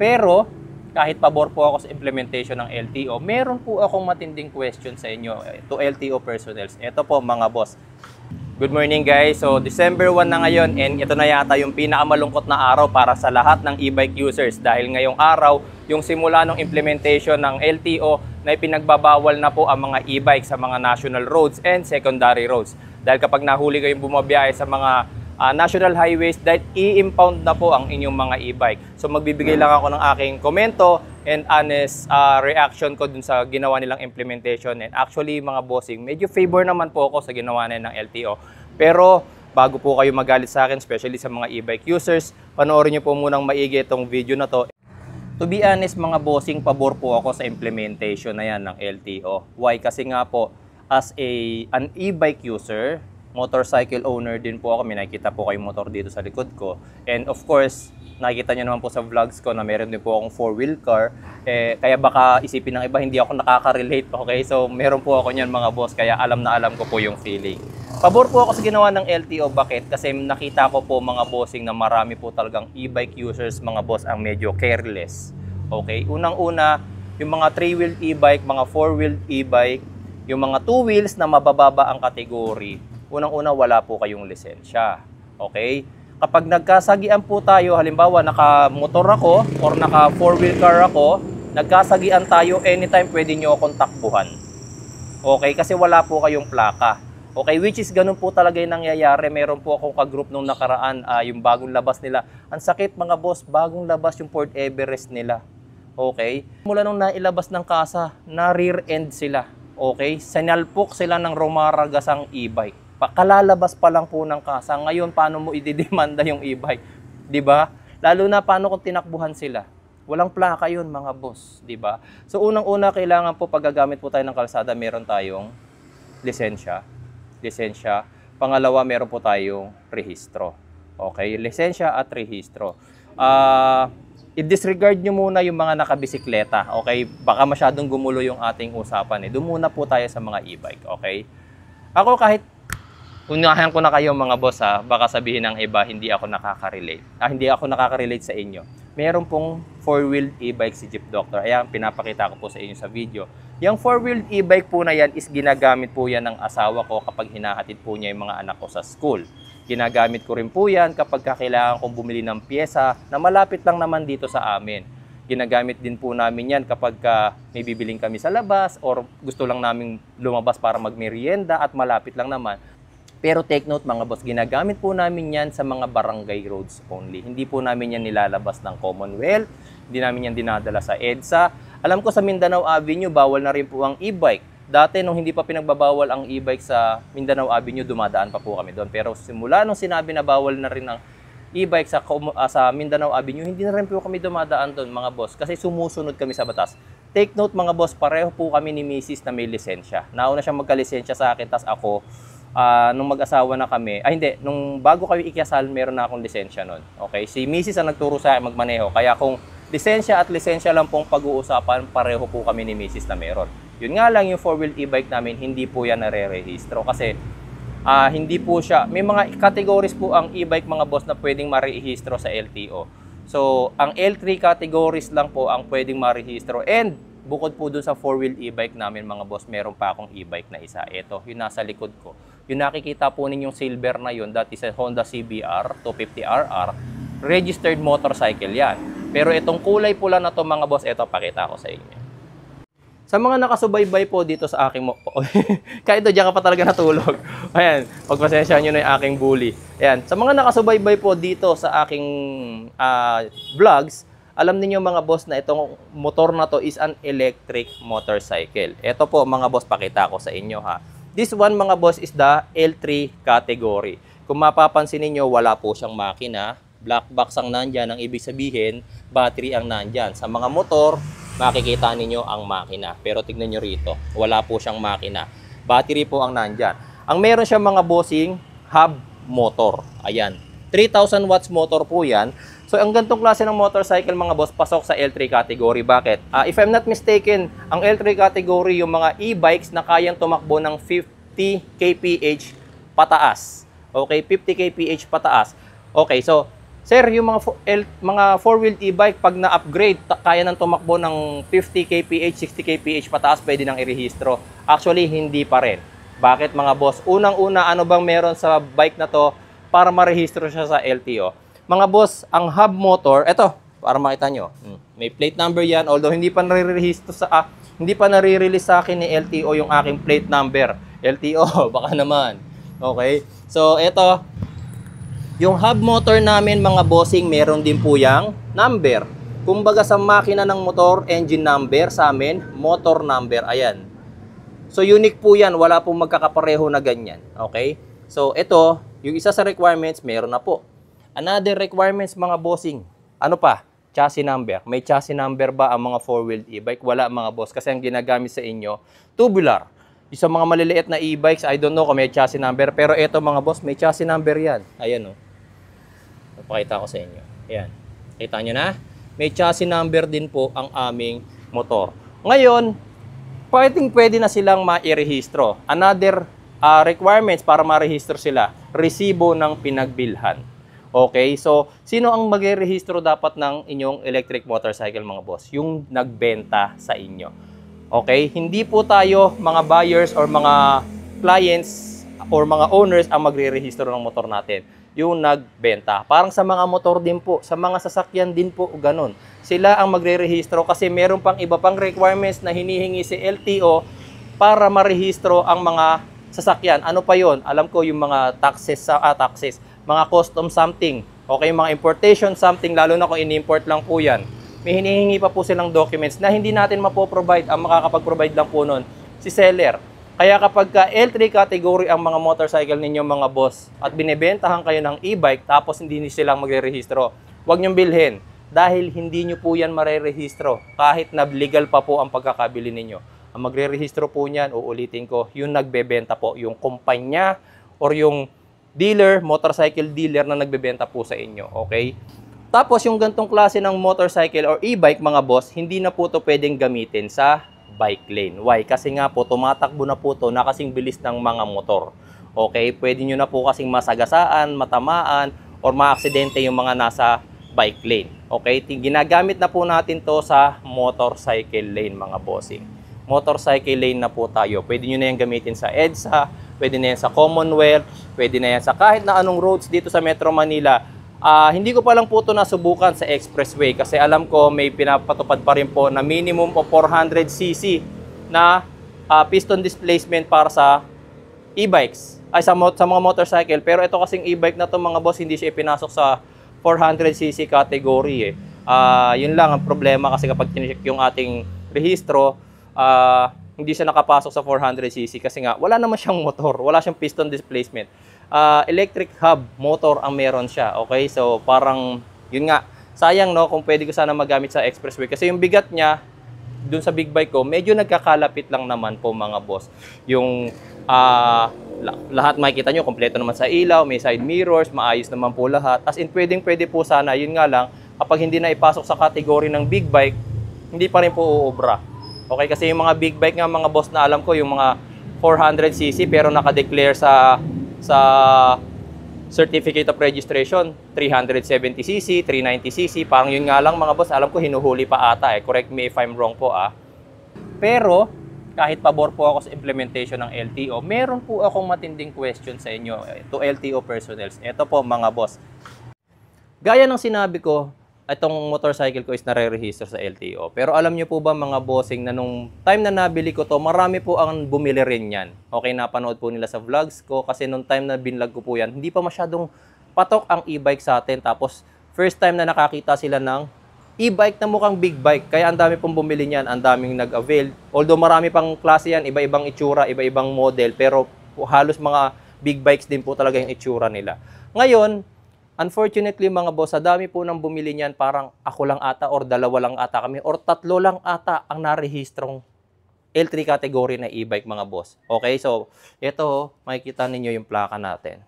Pero kahit pabor po ako sa implementation ng LTO, meron po akong matinding question sa inyo to LTO personnels. Ito po mga boss. Good morning guys. So December 1 na ngayon and ito na yata yung pinakamalungkot na araw para sa lahat ng e-bike users dahil ngayong araw yung simula ng implementation ng LTO na ipinagbabawal na po ang mga e-bike sa mga national roads and secondary roads. Dahil kapag nahuli kayong bumabiyahe sa mga national highways, dahil i-impound na po ang inyong mga e-bike. So magbibigay lang ako ng aking komento and honest reaction ko dun sa ginawa nilang implementation. And actually mga bossing, medyo favor naman po ako sa ginawa nila ng LTO. Pero bago po kayo magalit sa akin, especially sa mga e-bike users, panoorin nyo po munang maigi itong video na to. To be honest mga bossing, pabor po ako sa implementation na yan ng LTO. Why? Kasi nga po, as an e-bike user, motorcycle owner din po ako. May nakikita po kayong motor dito sa likod ko. And of course, nakikita nyo naman po sa vlogs ko na meron din po akong 4-wheel car. Kaya baka isipin ng iba, hindi ako nakaka-relate. Okay? So, meron po ako niyan mga boss. Kaya alam na alam ko po yung feeling. Pabor po ako sa ginawa ng LTO. Bakit? Kasi nakita ko po mga bossing na marami po talagang e-bike users, mga boss, ang medyo careless. Okay? Unang-una, yung mga 3-wheel e-bike, mga 4-wheel e-bike, yung mga 2 wheels na mabababa ang kategory, unang-una wala po kayong lisensya. Okay? Kapag nagkasagian po tayo, halimbawa naka-motor ako or naka 4-wheel car ako, nagkasagian tayo, anytime pwede nyo akong takbuhan. Okay? Kasi wala po kayong plaka. Okay? Which is ganun po talaga yung nangyayari. Meron po akong ka-group nung nakaraan, yung bagong labas nila. Ang sakit mga boss, bagong labas yung Port Everest nila. Okay? Mula nung nailabas ng kasa, na rear end sila. Okay? Sinalpok sila ng rumaragasang e-bike. Kalalabas pa lang po ng kasa. Ngayon, paano mo ididemanda yung e-bike? Diba? Lalo na paano kung tinakbuhan sila? Walang plaka yun, mga boss. Diba? So, unang-una, kailangan po paggagamit po tayo ng kalsada, meron tayong lisensya. Pangalawa, meron po tayong rehistro. Okay? Lisensya at rehistro. I-disregard nyo muna yung mga nakabisikleta. Okay? Baka masyadong gumulo yung ating usapan. Doon muna po tayo sa mga e-bike. Okay? Ako kahit unahan ko na kayo mga boss baka sabihin ng iba hindi ako nakaka-relate. Hindi ako nakaka-relate sa inyo. Meron pong 4-wheel e-bike si Jeep Doctor. Ayan, pinapakita ko po sa inyo sa video. Yung 4-wheel e-bike po na yan is ginagamit po yan ng asawa ko kapag hinahatid po niya yung mga anak ko sa school. Ginagamit ko rin po yan kapag kailangan kong bumili ng pyesa na malapit lang naman dito sa amin. Ginagamit din po namin yan kapag may bibiling kami sa labas or gusto lang namin lumabas para magmerienda at malapit lang naman. Pero take note mga boss, ginagamit po namin yan sa mga barangay roads only. Hindi po namin yan nilalabas ng Commonwealth, hindi namin yan dinadala sa EDSA. Alam ko sa Mindanao Avenue, bawal na rin po ang e-bike. Dati nung hindi pa pinagbabawal ang e-bike sa Mindanao Avenue, dumadaan pa po kami doon. Pero simula nung sinabi na bawal na rin ang e-bike sa Mindanao Avenue, hindi na rin po kami dumadaan doon mga boss. Kasi sumusunod kami sa batas. Take note mga boss, pareho po kami ni Mrs. na may lisensya. Nauna siya magka-lisensya sa akin, tas ako, nung mag-asawa na kami, nung bago kayo ikasal, meron na akong lisensya nun. Okay? Si Mrs. ang nagturo sa akin magmaneho. Kaya kung lisensya at lisensya lang pong pag-uusapan, pareho po kami ni Mrs. na meron. Yun nga lang yung 4-wheel e-bike namin, hindi po yan nare-rehistro. Kasi hindi po siya, may mga categories po ang e-bike mga boss na pwedeng marehistro sa LTO. So, ang L3 categories lang po ang pwedeng marehistro. And bukod po dun sa 4-wheel e-bike namin mga boss, meron pa akong e-bike na isa. Ito, yung nasa likod ko. Yung nakikita po ninyong silver na yun, that is a Honda CBR 250RR. Registered motorcycle yan. Pero itong kulay pula na to mga boss, ito, pakita ko sa inyo. Sa mga nakasubaybay po dito sa aking kahit doon, diyan ka pa talaga natulog. Ayan, pagpasensya nyo na yung aking bully. Ayan, sa mga nakasubaybay po dito sa aking vlogs, alam niyo mga boss na itong motor na to is an electric motorcycle. Ito po mga boss, pakita ko sa inyo This one mga boss is the L3 category. Kung mapapansin niyo, wala po siyang makina. Black box ang nandyan. Ang ibig sabihin, battery ang nandyan. Sa mga motor, makikita ninyo ang makina. Pero tignan nyo rito, wala po siyang makina. Battery po ang nandyan. Ang meron siyang mga bossing, hub motor. Ayan. 3,000 watts motor po yan. So, ang ganitong klase ng motorcycle mga boss, pasok sa L3 category. Bakit? If I'm not mistaken, ang L3 category, yung mga e-bikes na kayang tumakbo ng 50 kph pataas. Okay, 50 kph pataas. Okay, so, Sir, yung mga four-wheeled e-bike, pag na-upgrade, kaya nang tumakbo ng 50 kph, 60 kph pataas, pwede nang irehistro. Actually, hindi pa rin. Bakit mga boss? Unang-una, ano bang meron sa bike na to para marehistro siya sa LTO? Mga boss, ang hub motor, eto, para makita nyo. May plate number yan, although hindi pa hindi pa nare-release sa akin ni LTO yung aking plate number. LTO, baka naman. Okay? So, eto, yung hub motor namin mga bossing, meron din po yang number. Kumbaga sa makina ng motor, engine number, sa amin, motor number. Ayan. So, unique po yan. Wala pong magkakapareho na ganyan. Okay? So, ito, yung isa sa requirements, meron na po. Another requirements mga bossing. Ano pa? Chassis number. May chassis number ba ang mga four-wheeled e-bike? Wala mga boss. Kasi ang ginagamit sa inyo, tubular. Sa mga maliliit na e-bikes, I don't know kung may chassis number. Pero ito mga boss, may chassis number yan. Ayan o. Papakita ko sa inyo. Ayan. Kita nyo na? May chassis number din po ang aming motor. Ngayon, pwede na silang ma-irehistro. Another requirements para ma-rehistro sila, resibo ng pinagbilhan. Okay, so sino ang mag-rehistro dapat ng inyong electric motorcycle mga boss? Yung nagbenta sa inyo. Okay, hindi po tayo mga buyers or mga clients or mga owners ang magre-rehistro ng motor natin. Yung nagbenta. Parang sa mga motor din po, sa mga sasakyan din po, ganun. Sila ang magre-rehistro kasi meron pang iba pang requirements na hinihingi si LTO para marehistro ang mga sasakyan. Ano pa yon? Alam ko yung mga taxes, mga custom something, okay, mga importation something, lalo na kung in-import lang po yan. May hinihingi pa po silang documents na hindi natin mapoprovide. Ang makakapag-provide lang po nun, si seller. Kaya kapag ka L3 category ang mga motorcycle ninyo mga boss at binibentahan kayo ng e-bike tapos hindi niyo silang magre-rehistro, huwag niyong bilhin dahil hindi niyo po yan marerehistro kahit na legal pa po ang pagkakabili ninyo. Ang magre-rehistro po niyan, uulitin ko, yung nagbebenta po, yung kumpanya or yung dealer, motorcycle dealer na nagbebenta po sa inyo, okay? Tapos yung gantong klase ng motorcycle or e-bike mga boss, hindi na po to pwedeng gamitin sa bike lane. Why? Kasi nga po, tumatakbo na po to na kasing bilis ng mga motor. Okay? Pwede nyo na po kasing masagasaan, matamaan, or maaksidente yung mga nasa bike lane. Okay? Ginagamit na po natin to sa motorcycle lane mga bossing. Motorcycle lane na po tayo. Pwede nyo na yan gamitin sa EDSA, pwede na yan sa Commonwealth, pwede na yan sa kahit na anong roads dito sa Metro Manila. Hindi ko pa lang po ito nasubukan sa expressway kasi alam ko may pinapatupad pa rin po na minimum of 400cc na piston displacement para sa e-bikes, ay sa mga motorcycle. Pero ito kasing e-bike na to mga boss, hindi siya ipinasok sa 400cc category. Yun lang ang problema kasi kapag tinecheck yung ating rehistro, hindi siya nakapasok sa 400cc kasi nga wala naman siyang motor, wala siyang piston displacement. Electric hub motor ang meron siya. Okay, so parang yun nga, sayang no kung pwede ko sana magamit sa expressway kasi yung bigat niya dun sa big bike ko medyo nagkakalapit lang naman po mga boss. Yung lahat makikita nyo kompleto naman sa ilaw, may side mirrors, maayos naman po lahat. As in pwede po sana, yun nga lang kapag hindi na ipasok sa category ng big bike, hindi pa rin po uubra. Okay, kasi yung mga big bike nga mga boss na alam ko, yung mga 400cc pero naka-declare sa certificate of registration, 370cc, 390cc, parang yun nga lang mga boss, alam ko hinuhuli pa ata Correct me if I'm wrong po Pero, kahit pabor po ako sa implementation ng LTO, meron po akong matinding question sa inyo to LTO personnel. Ito po mga boss. Gaya ng sinabi ko, itong motorcycle ko is nare-register sa LTO. Pero alam nyo po ba mga bossing na nung time na nabili ko to, marami po ang bumili rin yan. Okay, napanood po nila sa vlogs ko kasi nung time na binlog ko po yan, hindi pa masyadong patok ang e-bike sa atin. Tapos first time na nakakita sila ng e-bike na mukhang big bike. Kaya ang dami pong bumili niyan, ang daming nag-avail. Although marami pang klase yan, iba-ibang itsura, iba-ibang model. Pero halos mga big bikes din po talaga yung itsura nila. Ngayon, unfortunately mga boss, sa dami po nang bumili niyan, parang ako lang ata or dalawa lang ata kami or tatlo lang ata ang narehistrong L3 category na e-bike mga boss. Okay, so ito makikita ninyo yung plaka natin.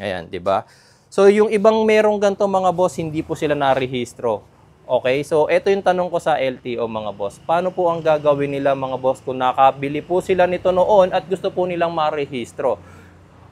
Ayan, di ba? So yung ibang merong ganito mga boss, hindi po sila narehistro. Okay, so ito yung tanong ko sa LTO mga boss. Paano po ang gagawin nila mga boss kung nakabili po sila nito noon at gusto po nilang marehistro?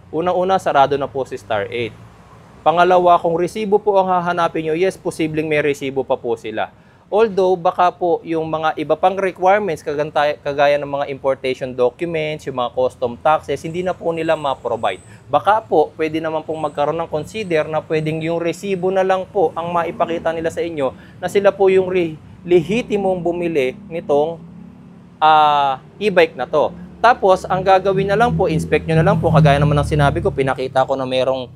Unang-una, sarado na po si Star 8. Pangalawa, kung resibo po ang hahanapin nyo, yes, posibleng may resibo pa po sila. Although, baka po yung mga iba pang requirements, kagaya ng mga importation documents, yung mga custom taxes, hindi na po nila ma-provide. Baka po, pwede naman pong magkaroon ng consider na pwedeng yung resibo na lang po ang maipakita nila sa inyo na sila po yung lehitimong bumili nitong e-bike na to. Tapos, ang gagawin na lang po, inspect nyo na lang po, kagaya naman ng sinabi ko, pinakita ko na merong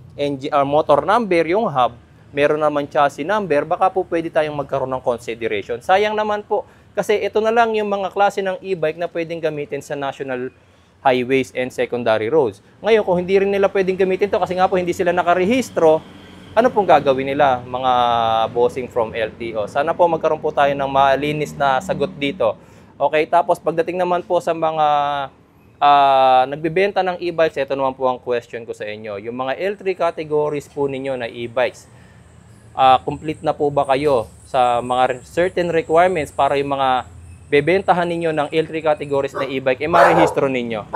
motor number, yung hub, meron naman chassis number, baka po pwede tayong magkaroon ng consideration. Sayang naman po, kasi ito na lang yung mga klase ng e-bike na pwedeng gamitin sa national highways and secondary roads. Ngayon, kung hindi rin nila pwedeng gamitin to kasi nga po hindi sila nakarehistro, ano pong gagawin nila, mga bossing from LTO? Sana po magkaroon po tayo ng malinis na sagot dito. Okay, tapos pagdating naman po sa mga nagbebenta ng e-bikes, ito naman po ang question ko sa inyo. Yung mga L3 categories po ninyo na e-bikes, complete na po ba kayo sa mga certain requirements para yung mga bebentahan ninyo ng L3 categories na e-bike, marehistro ninyo?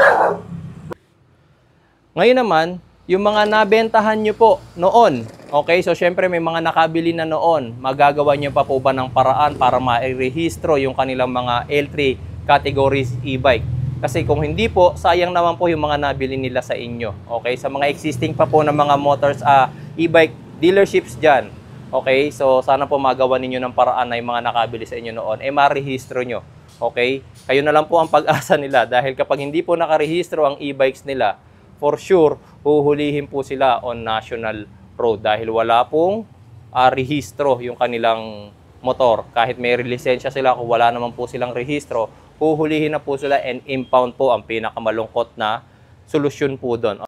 Ngayon naman, yung mga nabentahan nyo po noon, okay, so syempre may mga nakabili na noon, magagawa nyo pa po ba ng paraan para ma-rehistro yung kanilang mga L3 categories e-bike? Kasi kung hindi po, sayang naman po yung mga nabili nila sa inyo. Okay, sa mga existing pa po ng mga motors, e-bike dealerships dyan. Okay, so sana po magawa ninyo ng paraan na yung mga nakabili sa inyo noon, marehistro nyo. Okay, kayo na lang po ang pag-asa nila dahil kapag hindi po nakarehistro ang e-bikes nila, for sure, huhulihin po sila on national road dahil wala pong rehistro yung kanilang motor. Kahit may lisensya sila, kung wala naman po silang rehistro, huhulihin na po sila and impound po ang pinakamalungkot na solusyon po doon.